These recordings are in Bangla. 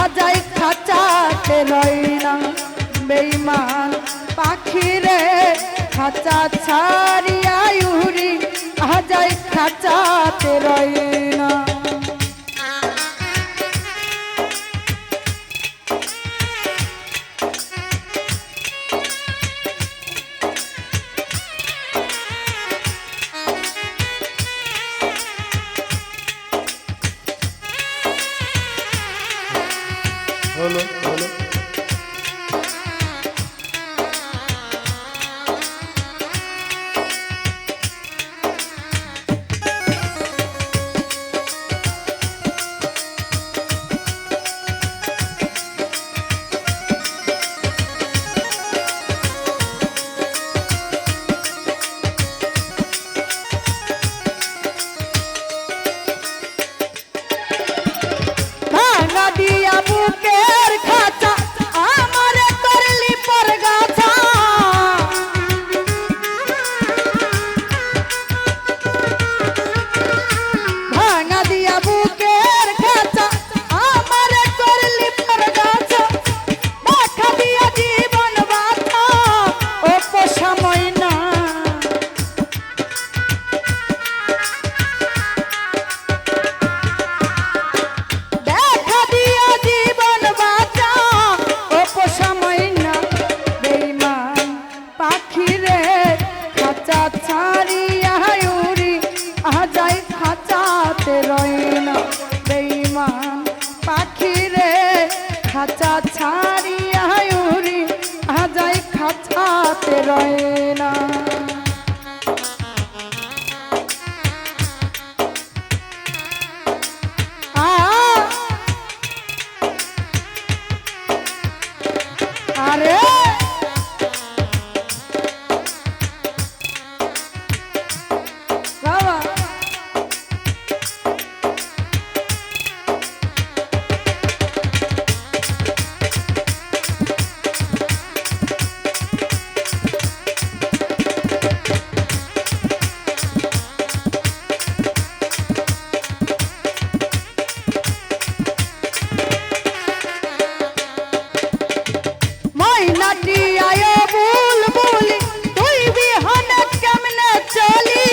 আজাই খাঁচাতে রয় না বেঈমান পাখি রে খাঁচা ছাড়িয়া উড়ি আজাই খাঁচাতে রয় না। হলো হলো ভাঙা দিয়া বুকের খাঁচা আমারে করলি পরগাছা। ভাঙা দিয়া বুকের খাঁচা আমারে করলি পরগাছা। দেখা দিয়া জীবন বাঁচা ও পোষাময় না। দেখা দিয়া জীবন বাঁচা ও পোষাময় না বেঈমান পাখি রে খাঁচা ছাড়িয়া উড়ি আজাই খাঁচাতে রয় না বেঈমান পাখি রে খাঁচা ছাড়িয়া উড়ি আজাই খাঁচাতে রয় না। আরে বাবা ময়নাটি আয় বুলবুলি তুই বিহনে কেমনে চলি।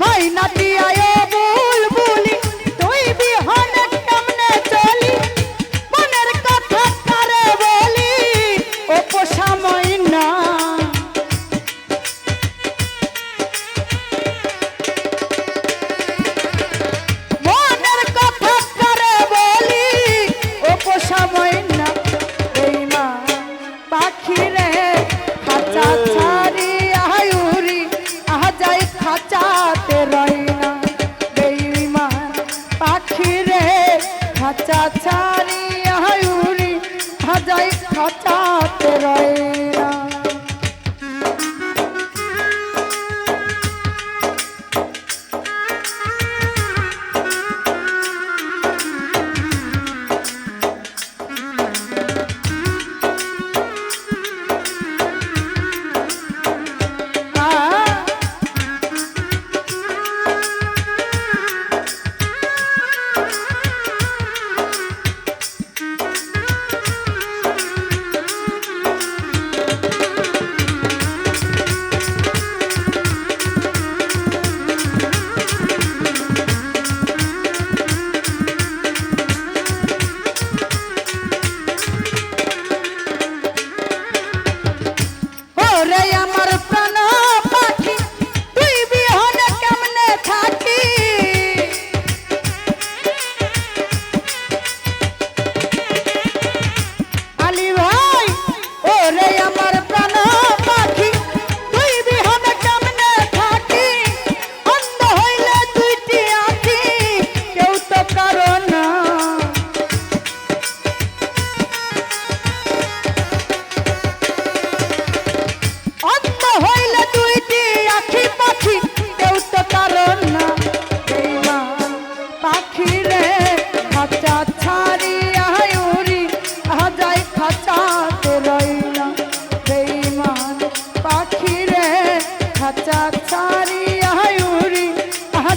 ময়নাটি আয় বুলবুলি তুই বিহনে কেমনে চলি। মনের কথা কারে বলি ও পোষাময় না। মনের কথা কারে বলি ও পোষাময় না বেঈমান পাখি রে খাঁচা ছাড়িয়া উড়ি আজাই খাঁচাতে রয় না বেঈমান পাখি রে খাঁচা ছাড়িয়া উড়ি আজাই খাঁচাতে রয় না।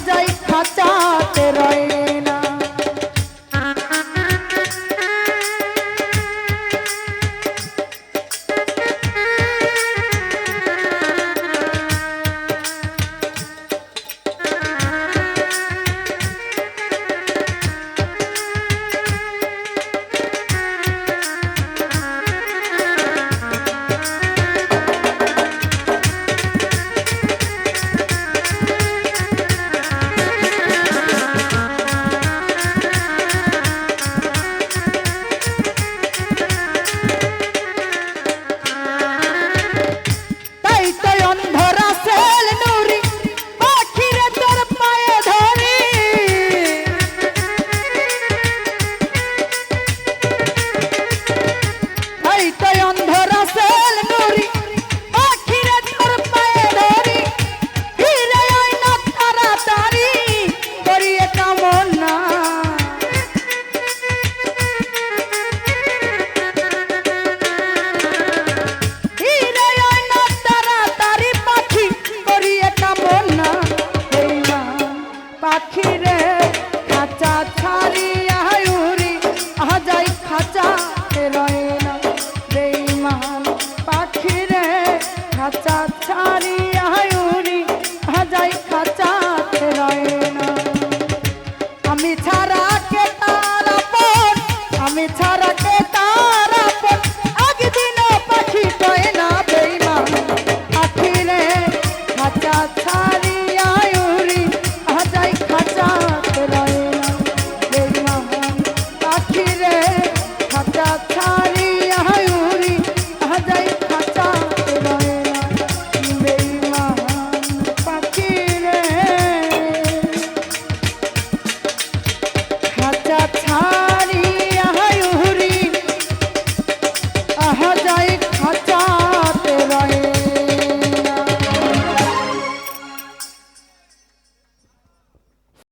যাই খাঁচাতে রয়